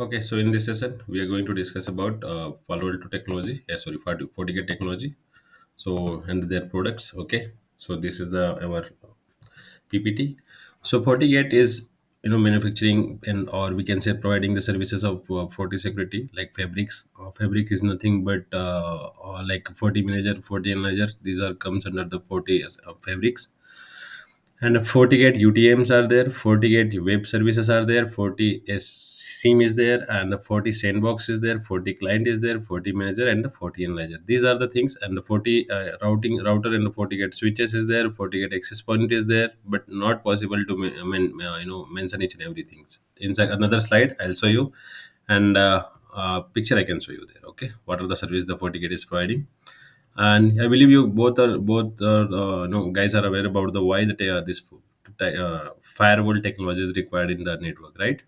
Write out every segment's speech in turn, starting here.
Okay, so in this session, we are going to discuss about Palo Alto technology. Yeah, sorry, Fortigate technology. So and their products. Okay, so this is the our PPT. So Fortigate is manufacturing and or we can say providing the services of Forti security like fabrics. Fabric is nothing but like Forti manager, Forti analyzer. These are comes under the Forti as, fabrics. And Fortigate UTMs are there, Fortigate web services are there, 40 SIM is there, and the 40 sandbox is there, 40 client is there, 40 manager, and the 40 analyzer. These are the things, and the 40 router and the Fortigate switches is there, Fortigate access point is there, but not possible to mention each and everything. Inside another slide, I'll show you, and picture I can show you there. Okay, what are the service the Fortigate is providing? And I believe you both are guys are aware about the why that this firewall technology is required in the network, right?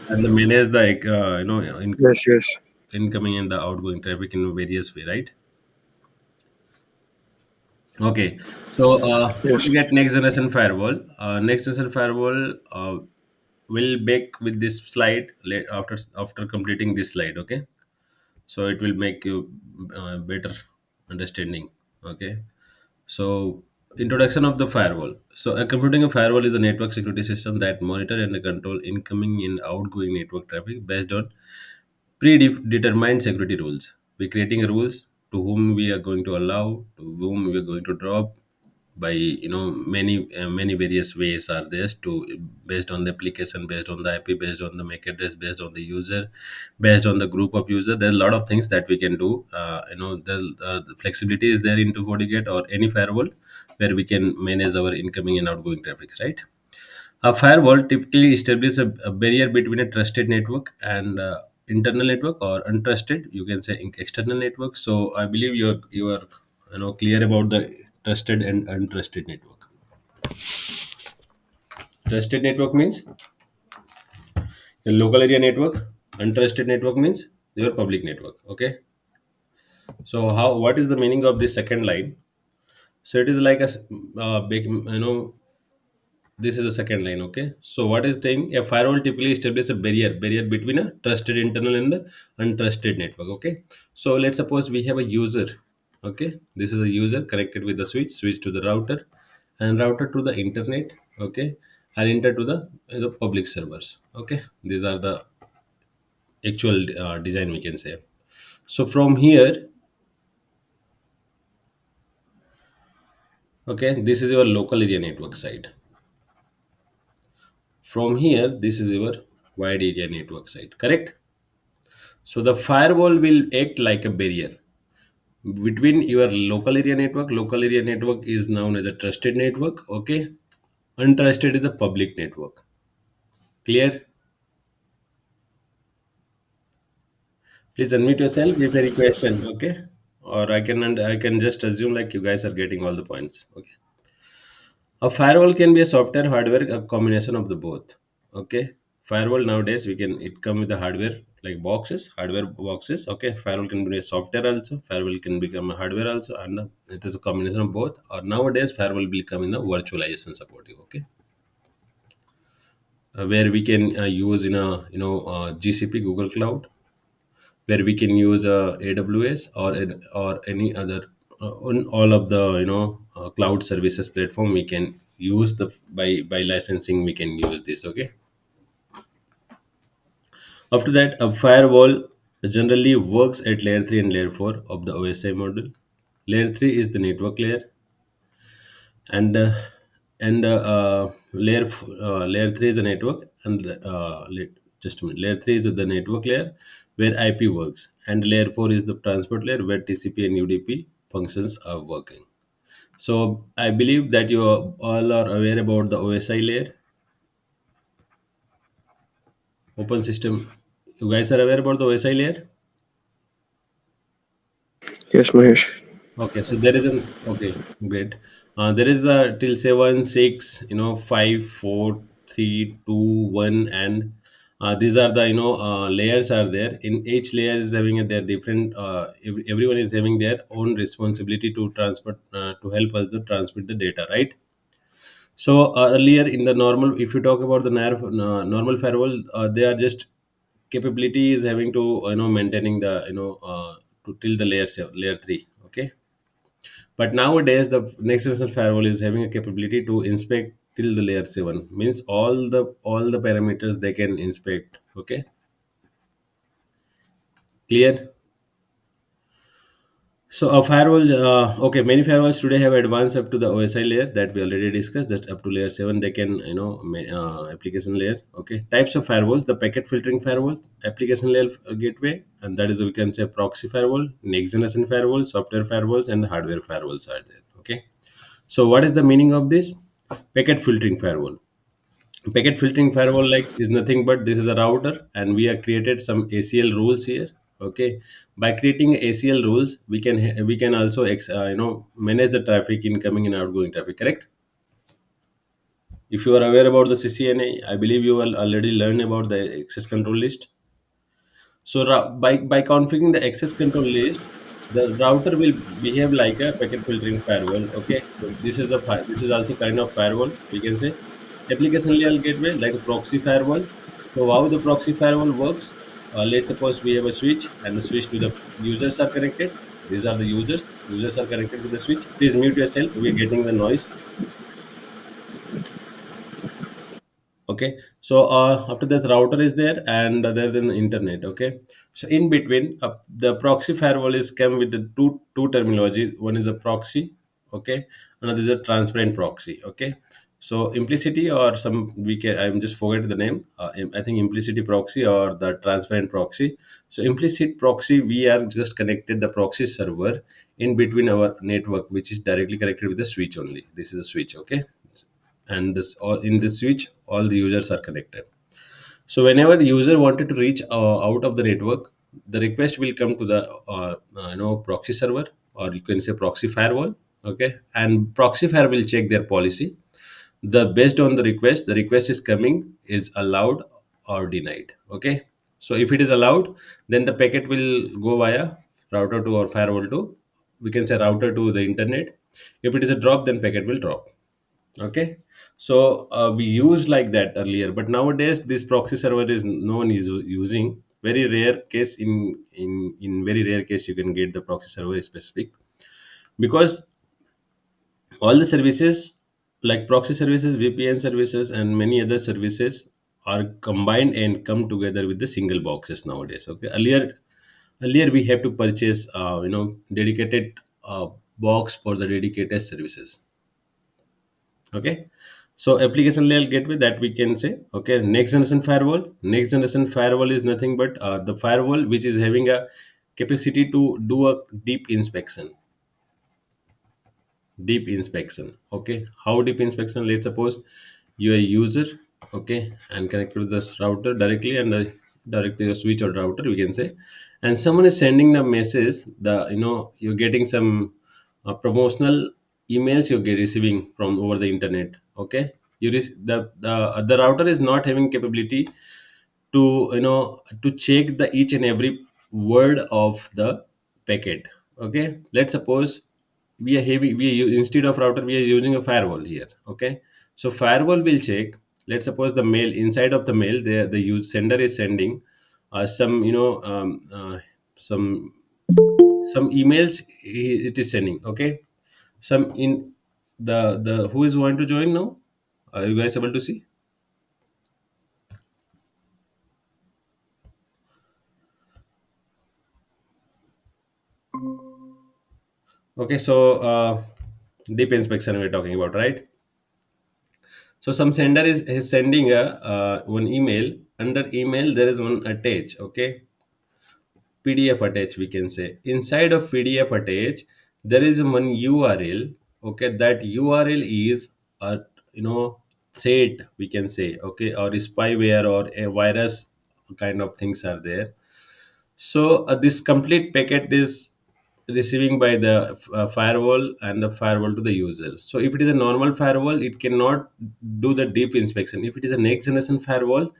And the manage the Yes, yes, incoming and the outgoing traffic in various way, right? Okay, so yes. to get next generation firewall, will back with this slide after completing this slide. Okay, so it will make you better understanding. Okay. So, introduction of the firewall. So, a computing a firewall is a network security system that monitor and control incoming and outgoing network traffic based on predetermined security rules. We're creating rules to whom we are going to allow, to whom we are going to drop. By many various ways are there to based on the application, based on the IP, based on the MAC address, based on the user, based on the group of user. There's a lot of things that we can do. The flexibility is there into FortiGate or any firewall where we can manage our incoming and outgoing traffics, right? A firewall typically establishes a barrier between a trusted network and internal network, or untrusted, you can say external network. So I believe you are clear about the trusted and untrusted network. Trusted network means your local area network. Untrusted network means your public network. Okay. So how what is the meaning of this second line? So it is like big, this is the second line. Okay, so what is saying, a firewall typically establishes a barrier between a trusted internal and the untrusted network. Okay, so let's suppose we have a user. Okay, this is a user connected with the switch to the router, and router to the internet. Okay, and inter to the public servers. Okay, these are the actual design, we can say. So from here, okay, this is your local area network side. From here, this is your wide area network side, correct? So the firewall will act like a barrier between your local area network. Local area network is known as a trusted network. Okay, untrusted is a public network. Clear? Please unmute yourself if any question. Okay, or I can just assume like you guys are getting all the points. Okay. A firewall can be a software, hardware, a combination of the both. Okay. Firewall nowadays we can it come with the hardware like boxes, hardware boxes. Okay. Firewall can be a software also. Firewall can become a hardware also, and it is a combination of both. Or nowadays firewall will come in the virtualization supporting. Okay. Where we can use in a GCP Google Cloud, where we can use AWS or any other on all of the cloud services platform. We can use the by licensing we can use this. Okay, after that, a firewall generally works at layer 3 and layer 4 of the OSI model. Layer 3 is the network layer, and layer 3 is a network, and just a minute, layer 3 is the network layer where IP works, and layer 4 is the transport layer where TCP and UDP functions are working. So I believe that you all are aware about the OSI layer, open system. You guys are aware about the OSI layer? Yes, Mahesh. Okay, so there is an okay, great. There is a till 7, 6, 5, 4, 3, 2, 1, and these are the layers are there. In each layer is having their different. Everyone is having their own responsibility to transport to help us to transmit the data, right? So earlier in the normal, if you talk about the normal firewall, they are just capability is having to maintaining the to till the layer 3. Okay, but nowadays the next generation firewall is having a capability to inspect till the layer 7, means all the parameters they can inspect. Okay, clear. So a firewall, okay, many firewalls today have advanced up to the OSI layer that we already discussed. That's up to layer 7. They can, application layer. Okay, types of firewalls: the packet filtering firewall, application layer gateway, and that is we can say proxy firewall, next generation firewall, software firewalls, and the hardware firewalls are there. Okay, so what is the meaning of this packet filtering firewall? Packet filtering firewall like is nothing but this is a router, and we have created some ACL rules here. Okay, by creating ACL rules we can also manage the traffic, incoming and outgoing traffic, correct? If you are aware about the CCNA, I believe you will already learn about the access control list. So by configuring the access control list, the router will behave like a packet filtering firewall. Okay, so this is also kind of firewall, we can say. Application layer gateway like a proxy firewall. So how the proxy firewall works? Let's suppose we have a switch, and the switch to the users are connected. These are the users. Users are connected to the switch. Please mute yourself. We are getting the noise. Okay, so after that router is there, and there in the internet. Okay, so in between the proxy firewall is come with the two terminology. One is a proxy. Okay, another is a transparent proxy. Okay, so implicity or some we can, I'm just forgetting the name. I think implicity proxy or the transparent proxy. So implicit proxy, we are just connected the proxy server in between our network, which is directly connected with the switch only. This is a switch. Okay, and this all in this switch all the users are connected. So whenever the user wanted to reach out of the network, the request will come to the proxy server, or you can say proxy firewall. Okay, and proxy firewall will check their policy. The based on the request is coming is allowed or denied. Okay, so if it is allowed, then the packet will go via router to or firewall to, we can say router to the internet. If it is a drop, then packet will drop. Okay, so we used like that earlier, but nowadays this proxy server is no one is using. Very rare case, in very rare case you can get the proxy server specific, because all the services like proxy services, VPN services, and many other services are combined and come together with the single boxes nowadays. Okay, earlier we have to purchase dedicated box for the dedicated services. Okay, so application layer gateway that we can say. Okay, next generation firewall is nothing but the firewall which is having a capacity to do a deep inspection. Okay, how deep inspection? Let's suppose you're a user. Okay, and connected to this router directly, and directly a switch or router we can say, and someone is sending the message, the you're getting some promotional emails you're receiving from over the internet. Okay, the router is not having capability to to check the each and every word of the packet. Okay, let's suppose instead of router we are using a firewall here. Okay, so firewall will check. Let's suppose the mail, inside of the mail the sender is sending some some emails it is sending. Okay, some in the who is going to join now, are you guys able to see? Okay, so deep inspection we're talking about, right? So some sender is sending a one email. Under email there is one attach. Okay, PDF attach we can say. Inside of PDF attach there is one URL. Okay, that URL is a threat we can say. Okay, or spyware or a virus kind of things are there. So this complete packet is receiving by the firewall, and the firewall to the user. So if it is a normal firewall, it cannot do the deep inspection. If it is a next generation firewall,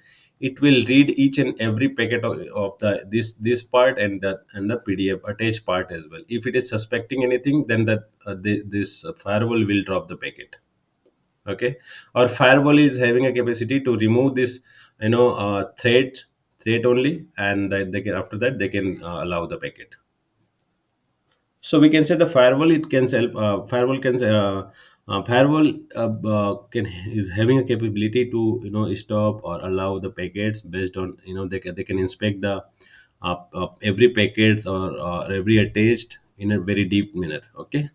it will read each and every packet of the this part and the PDF attached part as well. If it is suspecting anything, then this firewall will drop the packet. Okay, or firewall is having a capacity to remove this threat only, and they can, after that they can allow the packet. So we can say the firewall, it can help. Firewall can is having a capability to stop or allow the packets based on they can inspect the every packets or every attached in a very deep manner. Okay,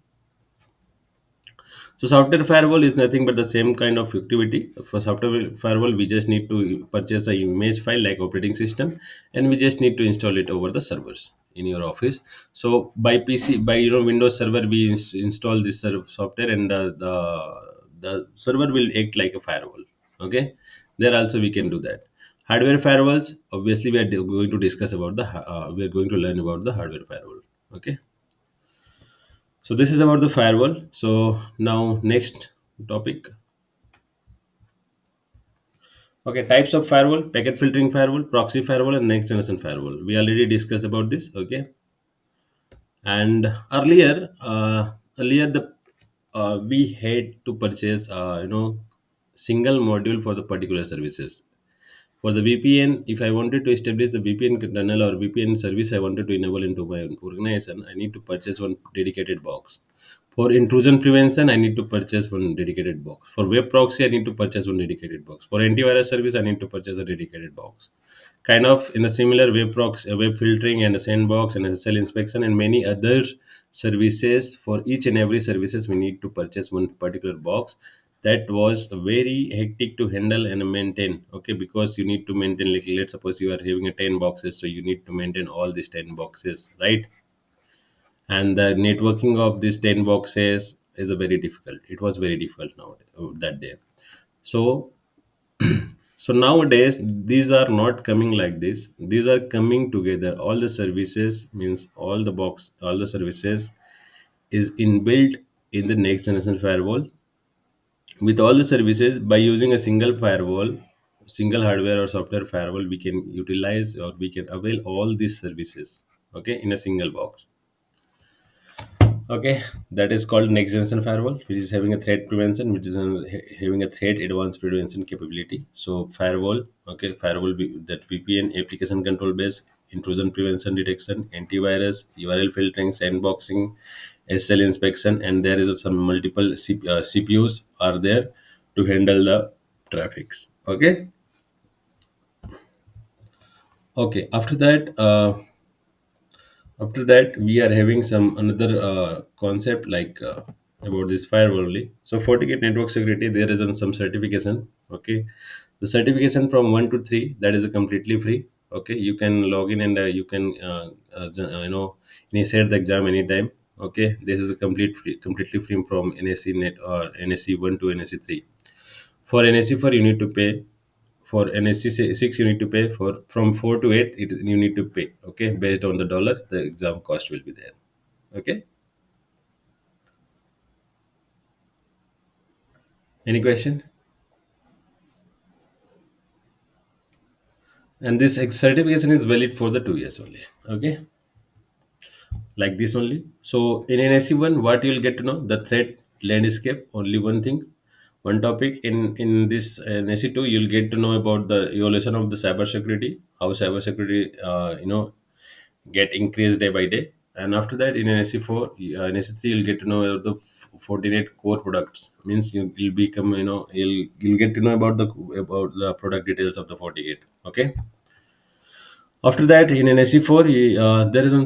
so software firewall is nothing but the same kind of activity. For software firewall, we just need to purchase a image file like operating system, and we just need to install it over the servers in your office. So by PC, by Windows Server, we install this software, and the server will act like a firewall. Okay, there also we can do that. Hardware firewalls, obviously, we are going to discuss about we are going to learn about the hardware firewall. Okay, so this is about the firewall. So now next topic. Okay, types of firewall: packet filtering firewall, proxy firewall, and next generation firewall. We already discussed about this. Okay, and earlier the we had to purchase single module for the particular services. For the VPN, if I wanted to establish the VPN tunnel or VPN service I wanted to enable into my organization, I need to purchase one dedicated box. For intrusion prevention, I need to purchase one dedicated box. For web proxy, I need to purchase one dedicated box. For antivirus service, I need to purchase a dedicated box. Kind of in a similar web proxy, web filtering and a sandbox and SSL inspection and many other services. For each and every services, we need to purchase one particular box. That was very hectic to handle and maintain. Okay, because you need to maintain, like let's suppose you are having a 10 boxes, so you need to maintain all these 10 boxes, right? And the networking of these 10 boxes is a very difficult. It was very difficult now that day. So so nowadays these are not coming like this. These are coming together. All the services means all the services is inbuilt in the next generation firewall. With all the services, by using a single firewall, single hardware or software firewall, we can utilize or we can avail all these services, okay, in a single box. Okay, that is called next generation firewall, which is having a threat prevention, which is having a threat advanced prevention capability. So firewall, okay, that VPN, application control base, intrusion prevention detection, antivirus, URL filtering, sandboxing, SL inspection, and there is some multiple CPUs are there to handle the traffics. Okay, okay. After that we are having some another concept like about this firewall only. So Fortigate network security, there is some certification. Okay, the certification from 1 to 3, that is a completely free. Okay, you can log in and you can initiate the exam anytime. Okay, this is a completely free from NSC net or NSC 1 to NSC 3. For NSC 4 you need to pay. For NSC 6 you need to pay. For from 4 to 8 you need to pay. Okay, based on the dollar the exam cost will be there. Okay, any question? And this certification is valid for the 2 years only. Okay, like this only. So in NSC 1 what you will get to know, the threat landscape, only one thing, one topic. In this NSC 2 you'll get to know about the evolution of the cyber security, how cyber security get increased day by day. And after that, in NSC 4, NSC 3, you'll get to know about the Fortinet core products. Means you'll become, you'll get to know about the product details of the Fortigate. Okay. After that, in NSC 4, there is on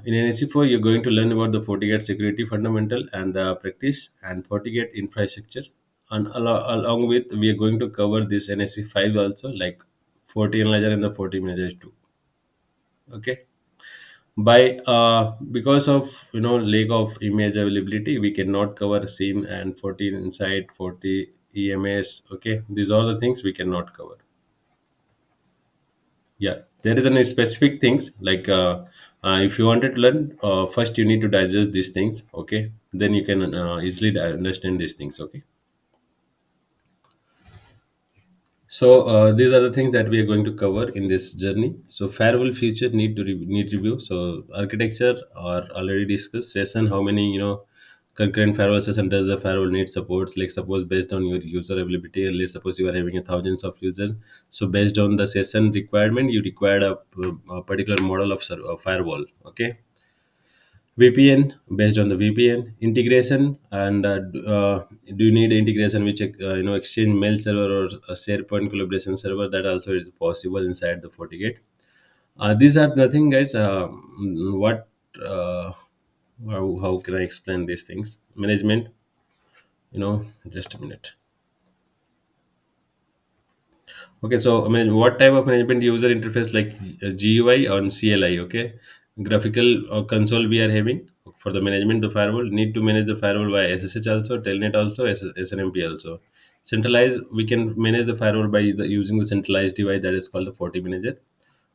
in NSC 4, you're going to learn about the Fortigate security fundamental and the practice and Fortigate infrastructure. And along with, we are going to cover this NSC 5 also, like Forti Analyzer and the Forti Manager 2. Okay, by because of lack of image availability, we cannot cover SIM and 14 inside 40 EMS. Okay, these are the things we cannot cover. Yeah, there is any specific things like if you wanted to learn, first you need to digest these things. Okay, then you can easily understand these things. Okay, so these are the things that we are going to cover in this journey. So firewall feature need review. So architecture are already discussed. Session, how many concurrent firewall session, does the firewall need supports? Like suppose based on your user availability, and let's suppose you are having a thousands of users, so based on the session requirement, you require a particular model of firewall. Okay. VPN, based on the VPN integration, and do you need integration which exchange mail server or a SharePoint collaboration server? That also is possible inside the FortiGate. These are nothing, guys. What? How can I explain these things? Management. Just a minute. Okay, so I mean, what type of management user interface, like GUI or CLI? Okay, graphical console we are having for the management. The firewall need to manage the firewall by SSH also, Telnet also, SNMP also. Centralized, we can manage the firewall by using the centralized device that is called the Forti Manager.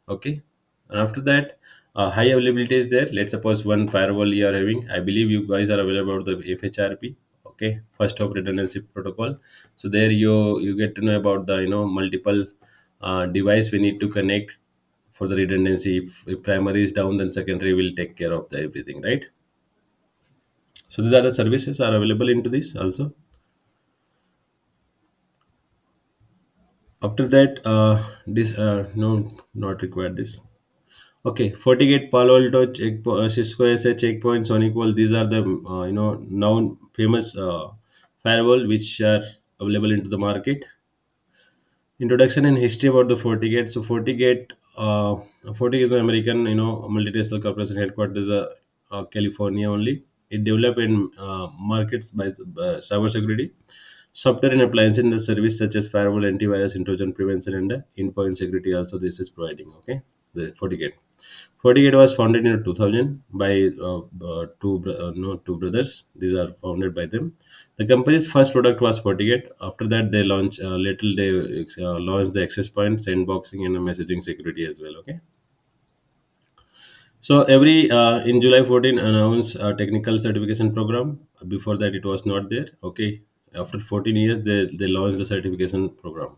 Okay, and after that, high availability is there. Let's suppose one firewall you are having. I believe you guys are aware about the FHRP. Okay, first hop redundancy protocol. So there you get to know about the multiple device we need to connect for the redundancy. If primary is down, then secondary will take care of the everything, right? So these are the services are available into this also. After that, this no, not required this. Okay, Fortigate, Palo Alto, Cisco SA, Checkpoint, SonicWall. These are the known famous firewall which are available into the market. Introduction and history about the Fortigate. So Fortigate is an American multinational corporation headquartered in California only. It developed in markets by cybersecurity software and appliances in the service such as firewall, antivirus, intrusion prevention, and endpoint security. Also, this is providing. Okay, the Fortigate. Fortigate was founded in 2000 by two brothers. These are founded by them. The company's first product was Fortigate. After that, they launched the access point, sandboxing, and messaging security as well. Okay. So every in July 14 announced a technical certification program. Before that, it was not there. Okay. After 14 years, they launched the certification program.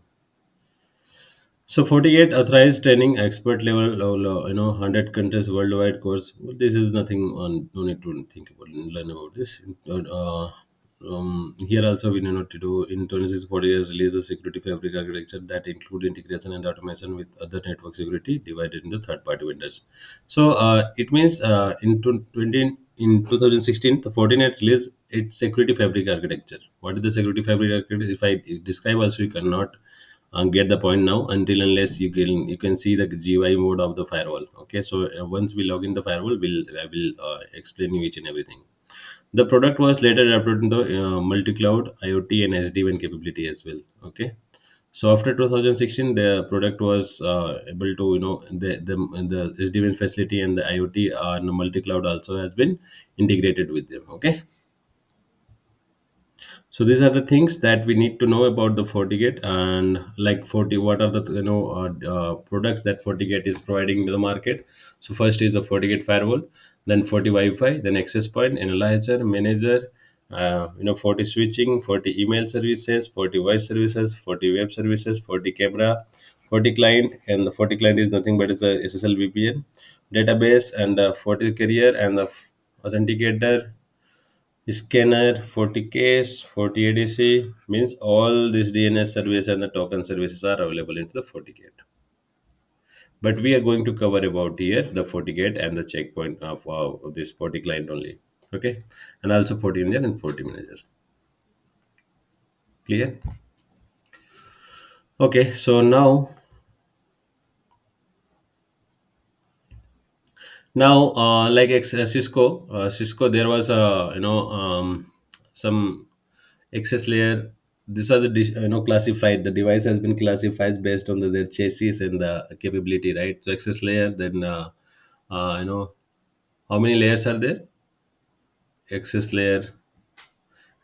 So 48 authorized training, expert level, 100 countries worldwide course. Well, this is nothing on, no need to think about, learn about this. Here also we know what to do. In 26 40 years, release the security fabric architecture that include integration and automation with other network security divided into third-party vendors. So it means in 2016, the Fortinet released its security fabric architecture. What is the security fabric architecture? If I describe also, you cannot get the point now until unless you can see the GUI mode of the firewall. Okay, so once we log in the firewall, I will explain you each and everything. The product was later adapted into multi-cloud IoT and SD-WAN capability as well. Okay, so after 2016, the product was able to the SD-WAN facility and the IoT and the multi-cloud also has been integrated with them. Okay, so these are the things that we need to know about the Fortigate, and like 40, what are the products that Fortigate is providing to the market. So first is the Fortigate firewall, then Forti Wi-Fi, then access point, analyzer, manager, 40 switching, 40 email services, 40 voice services, 40 web services, 40 camera, 40 client, and the 40 client is nothing but it's a SSL VPN database, and the 40 carrier, and the authenticator, scanner, 40 case, 40 ADC, means all this DNS service and the token services are available into the FortiGate. But we are going to cover about here the FortiGate and the checkpoint of this Forti client only. Okay, and also Forti Engine and Forti Manager. Clear? Okay, so now like Cisco, there was a some access layer. These are the classified. The device has been classified based on their chassis and the capability, right? So access layer, then uh, you know how many layers are there? Access layer,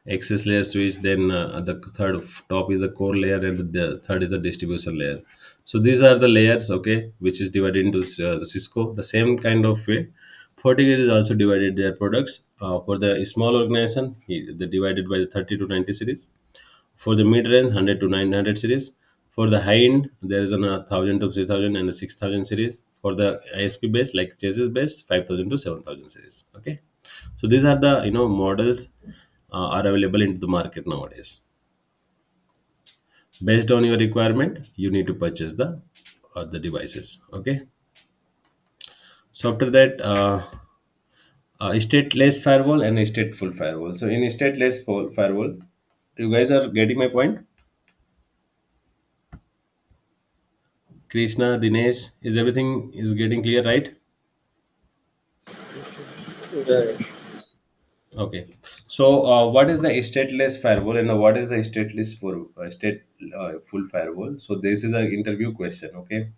access layer switch. Then the third top is a core layer, and the third is a distribution layer. So these are the layers, okay, which is divided into the Cisco. The same kind of way, Fortigate is also divided their products. For the small organization, they divided by the 30 to 90 series. For the mid range, 100 to 900 series. For the high end, there is an 1000 to 3000 and a 6000 series. For the ISP base, like chassis base, 5000 to 7000 series. Okay. So these are the models are available into the market nowadays. Based on your requirement, you need to purchase the devices. Okay. So after that, stateless firewall and stateful firewall. So in stateless firewall, you guys are getting my point. Krishna, Dinesh, is everything is getting clear, right? Right. Okay. So what is the stateless firewall and what is the stateless for state full firewall? So this is an interview question. Okay.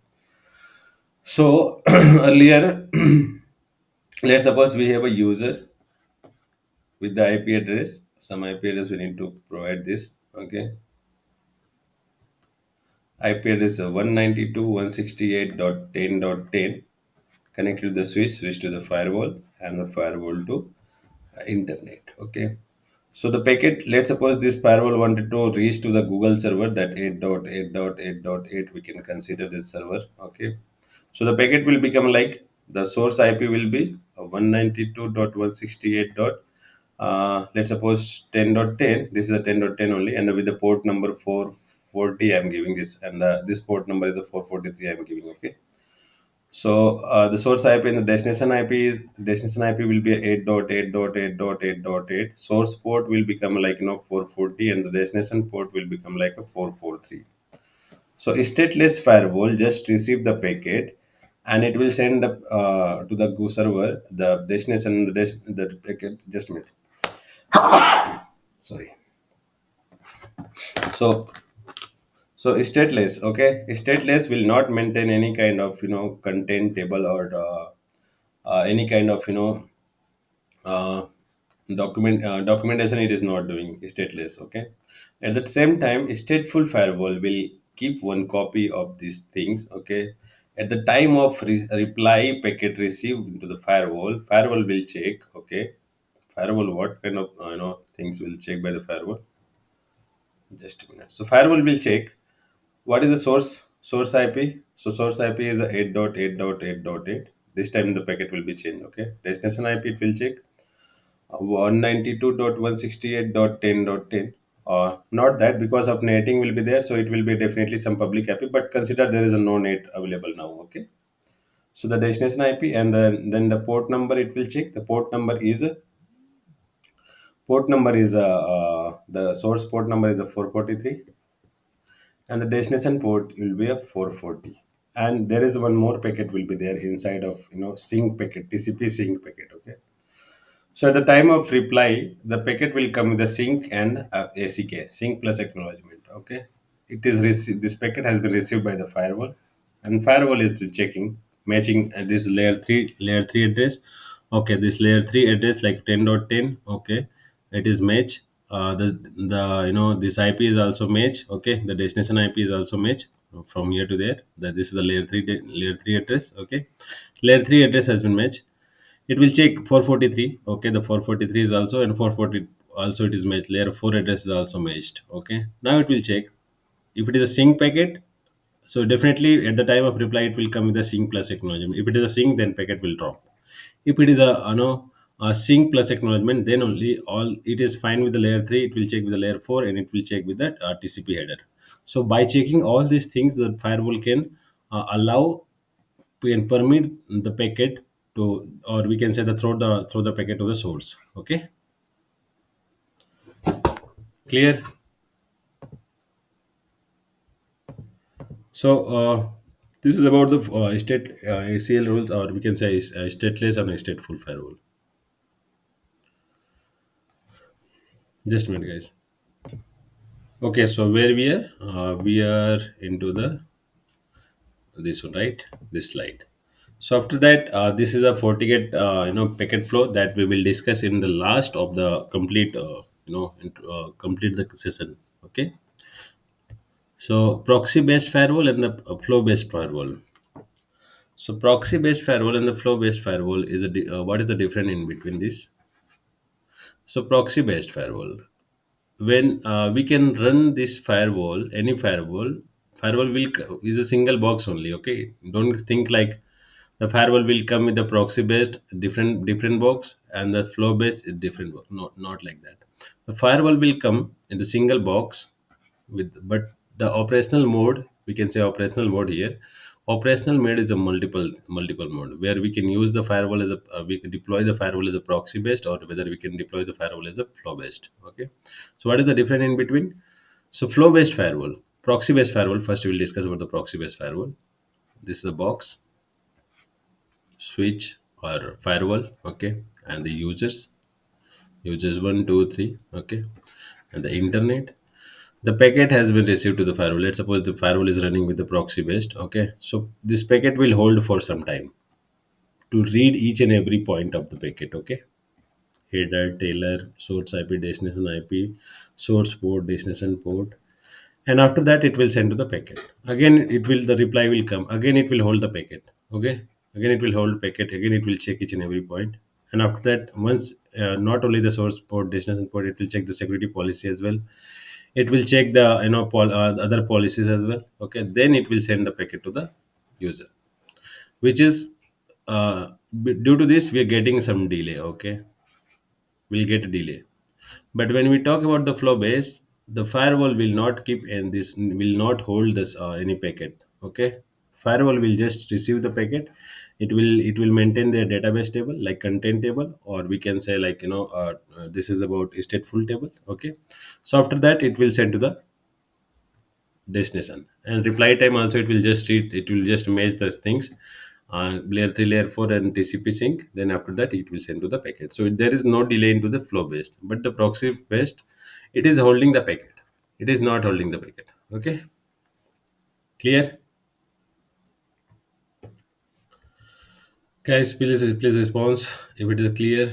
So earlier, let's suppose we have a user with the IP address. Some IP address we need to provide this. Okay. IP address 192.168.10.10 connect to the switch to the firewall, and the firewall to internet. Okay. So the packet, let's suppose this firewall wanted to reach to the Google server, that 8.8.8.8, we can consider this server. Okay. So the packet will become like the source IP will be 192.168. Let's suppose 10.10. This is a 10.10 only, and with the port number 440, I'm giving this, and this port number is the 443 I'm giving. Okay. So the source IP and the destination IP will be 8.8.8.8.8. Source port will become like 440, and the destination port will become like a 443. So stateless firewall just receive the packet, and it will send to the Go server the destination, the packet. Just a minute. Sorry. So stateless, okay. Stateless will not maintain any kind of content table or any kind of uh, documentation. It is not doing stateless. Okay. At the same time, stateful firewall will keep one copy of these things. Okay. At the time of reply packet received into the firewall will check. Okay. Firewall, what kind of things will check by the firewall? Just a minute. So firewall will check what is the source IP. So source IP is a 8.8.8.8. This time the packet will be changed. Okay. Destination IP it will check 192.168.10.10. Not that, because of netting will be there, so it will be definitely some public IP, but consider there is a no net available now. Okay. So the destination IP, and then the port number it will check. The the source port number is a 443, and the destination port will be a 440. And there is one more packet will be there inside of sync packet, TCP sync packet. Okay. So at the time of reply, the packet will come with a sync and ACK, sync plus acknowledgement. Okay, this packet has been received by the firewall, and firewall is checking, matching this layer 3 address. Okay, this layer 3 address like 10.10. Okay, it is match. The this IP is also match. Okay, the destination IP is also match from here to there. That this is the layer 3 address. Okay, layer 3 address has been matched. It will check 443. Okay, the 443 is also, and 440 also it is matched. Layer 4 address is also matched. Okay, now it will check if it is a sync packet. So definitely at the time of reply, it will come with a sync plus acknowledgement. If it is a sync, then packet will drop. If it is a sync plus acknowledgement, then only all it is fine with the layer 3. It will check with the layer 4, and it will check with the TCP header. So by checking all these things, the firewall can allow and permit the packet to, or we can say the throw the packet to the source. Okay, clear. So this is about the state ACL rules, or we can say stateless and stateful firewall. Just a minute, guys. Okay, so where we are into the this one, right? This slide. So after that, this is a Fortigate packet flow that we will discuss in the last of the complete complete the session. Okay. So proxy based firewall and the flow based firewall. So proxy based firewall and the flow based firewall is what is the difference in between this? So proxy based firewall, when we can run this firewall, any firewall will is a single box only. Okay, don't think like The firewall will come with the proxy based different box, and the flow based is different box. Not like that. The firewall will come in the single box with, but the operational mode, we can say operational mode here. Operational mode is a multiple mode where we can use the firewall as a we can deploy the firewall as a proxy based, or whether we can deploy the firewall as a flow based. Okay, so what is the difference in between? So flow based firewall, proxy based firewall. First, we will discuss about the proxy based firewall. This is a box, switch or firewall. Okay, and the users one, two, three. Okay, and the internet. The packet has been received to the firewall. Let's suppose the firewall is running with the proxy based. Okay, so this packet will hold for some time to read each and every point of the packet. Okay, header, tailor, source IP, destination IP, source port, destination port, and after that it will send to the packet. Again, it will the reply will come. Again, it will hold the packet. Okay, again it will hold packet. Again, it will check each and every point. And after that, once not only the source port, destination port, it will check the security policy as well. It will check the other policies as well. Okay, then it will send the packet to the user, which is due to this we are getting some delay. Okay, we'll get a delay. But when we talk about the flow base, the firewall will not keep, and this will not hold this any packet. Okay, firewall will just receive the packet. It will maintain their database table like content table, or we can say like this is about stateful table. Okay, so after that it will send to the destination, and reply time also it will just read, it will just match those things, layer 3, layer 4, and TCP sync. Then after that it will send to the packet. So there is no delay into the flow based, but the proxy based, it is holding the packet, it is not holding the packet. Okay, clear? Guys, please respond if it is clear.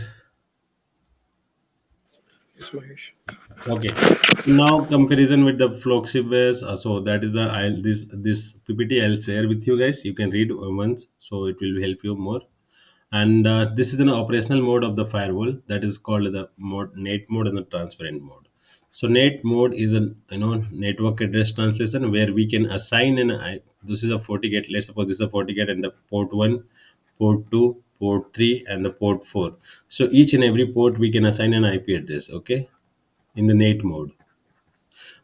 Yes, Mahesh. Okay. Now comparison with the Floxibase. So that is the this PPT I'll share with you guys. You can read once, so it will help you more. And this is an operational mode of the firewall that is called the mode net mode and the transparent mode. So net mode is a network address translation where we can assign this is a FortiGate. Let's suppose this is a FortiGate and the port one, port two, port three, and the port four. So each and every port we can assign an IP address. Okay, in the net mode.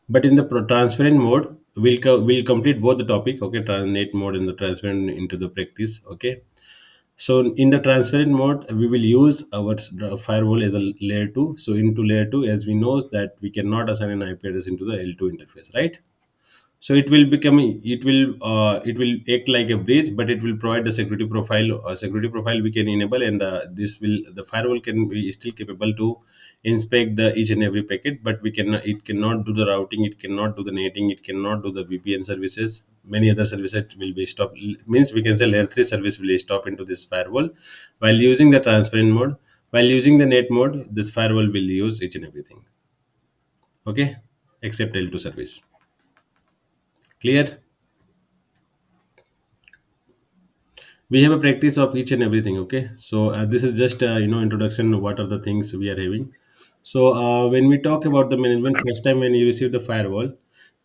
But in the transparent mode, we'll complete both the topic. Okay, net mode and the transparent into the practice. Okay, so in the transparent mode, we will use our firewall as a layer 2. So into layer 2, as we know that we cannot assign an IP address into the L2 interface, right? So it will act like a bridge, but it will provide the security profile. Security profile we can enable, and the firewall can be still capable to inspect the each and every packet, but it cannot do the routing, it cannot do the netting, it cannot do the VPN services. Many other services will be stopped. Means we can say layer 3 service will stop into this firewall. While using the transparent mode, while using the net mode, this firewall will use each and everything. Okay, except L2 service. Clear? We have a practice of each and everything. Okay, so this is just introduction, what are the things we are having. So when we talk about the management, first time when you receive the firewall,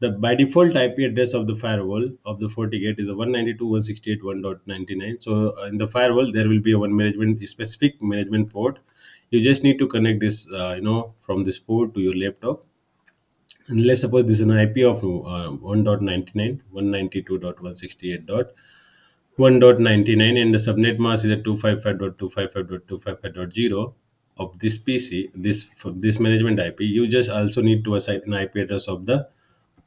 the by default IP address of the firewall of the FortiGate is a 192.168.1.99. So in the firewall there will be a one management specific management port. You just need to connect this from this port to your laptop. And let's suppose this is an IP of 1.99, 192.168.1.99, and the subnet mask is a 255.255.255.0 of this PC, this management IP. You just also need to assign an IP address of the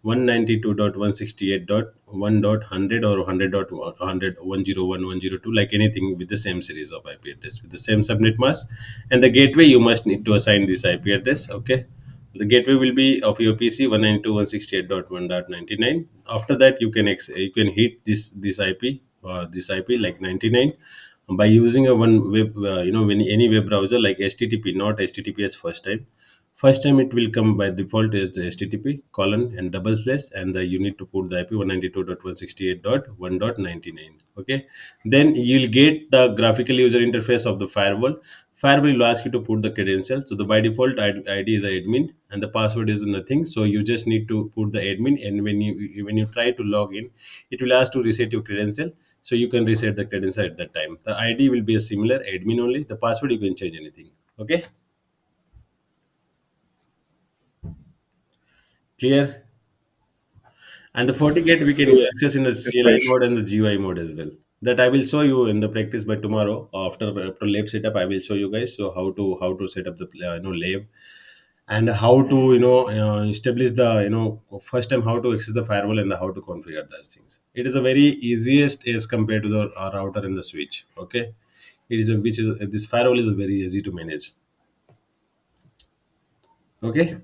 192.168.1.100 or 100.101.102, like anything with the same series of IP address with the same subnet mask. And the gateway, you must need to assign this IP address. Okay, the gateway will be of your PC 192.168.1.99. After that, you can hit this IP like 99 by using a one web when any web browser like HTTP, not HTTPS first time it will come by default is the HTTP colon and double slash, and you need to put the IP 192.168.1.99. Okay, then you'll get the graphical user interface of the firewall, Firewall will ask you to put the credential. So the by default ID is a admin and the password is nothing. So you just need to put the admin, and when you try to log in, it will ask to reset your credential. So you can reset the credential at that time. The ID will be a similar admin only. The password you can change anything. Okay, clear. And the Fortigate we can Yeah. access in the Yes, CLI Mahesh. mode and the GUI mode as well. That I will show you in the practice by tomorrow. After lab setup, I will show you guys so how to set up the lab, and how to establish the first time how to access the firewall and how to configure those things. It is a very easiest as compared to the router and the switch. Okay, it is a which is this firewall is very easy to manage. Okay.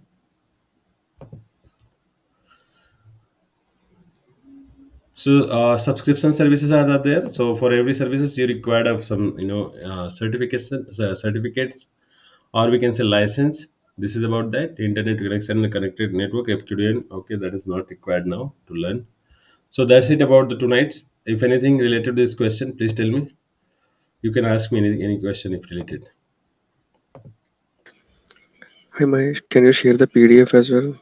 So subscription services are there. So for every services you required of some certificates, or we can say license. This is about that internet connection and connected network FQDN. Okay, that is not required now to learn. So that's it about the tonight's. If anything related to this question, please tell me. You can ask me any question if related. Hi, Mahesh. Can you share the PDF as well?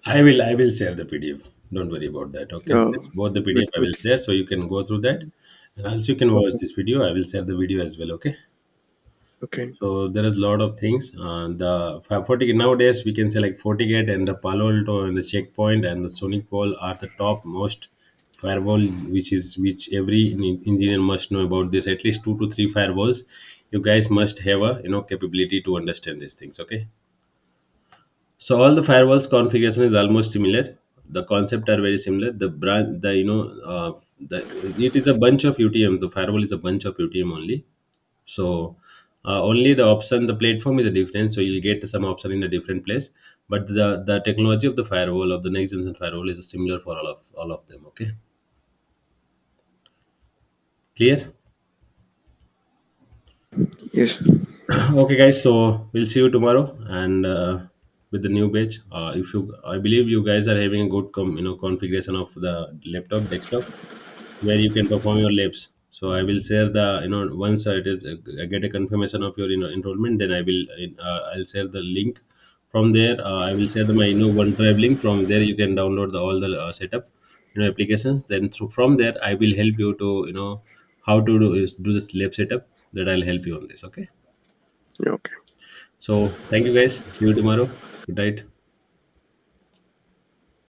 I will share the PDF. Don't worry about that. Okay, Oh, yes, both the with PDF I with will share so you can go through that, and also you can watch okay, this video. I will share the video as well. Okay. okay. So there is a lot of things. The Fortigate nowadays we can say like Fortigate and the Palo Alto and the Checkpoint and the Sonic Wall are the top most firewall, which every engineer must know about this. At least 2 to 3 firewalls. You guys must have a capability to understand these things. Okay. So all the firewalls configuration is almost similar. The concept are very similar. The brand, it is a bunch of UTM. The firewall is a bunch of UTM only. So only the option, the platform is a different. So you'll get some option in a different place. But the technology of the firewall of the next generation firewall is similar for all of them. Okay, clear. Yes. Okay, guys. So we'll see you tomorrow and with the new batch. If you, I believe you guys are having a good configuration of the laptop desktop where you can perform your labs. So I will share the once it is I get a confirmation of your enrollment, then I'll share the link. From there, I will share my OneDrive link. From there, you can download all the setup applications. Then from there, I will help you to how to do this lab setup. That I'll help you on this. Okay. Yeah, okay. So thank you guys. See you tomorrow. Good night.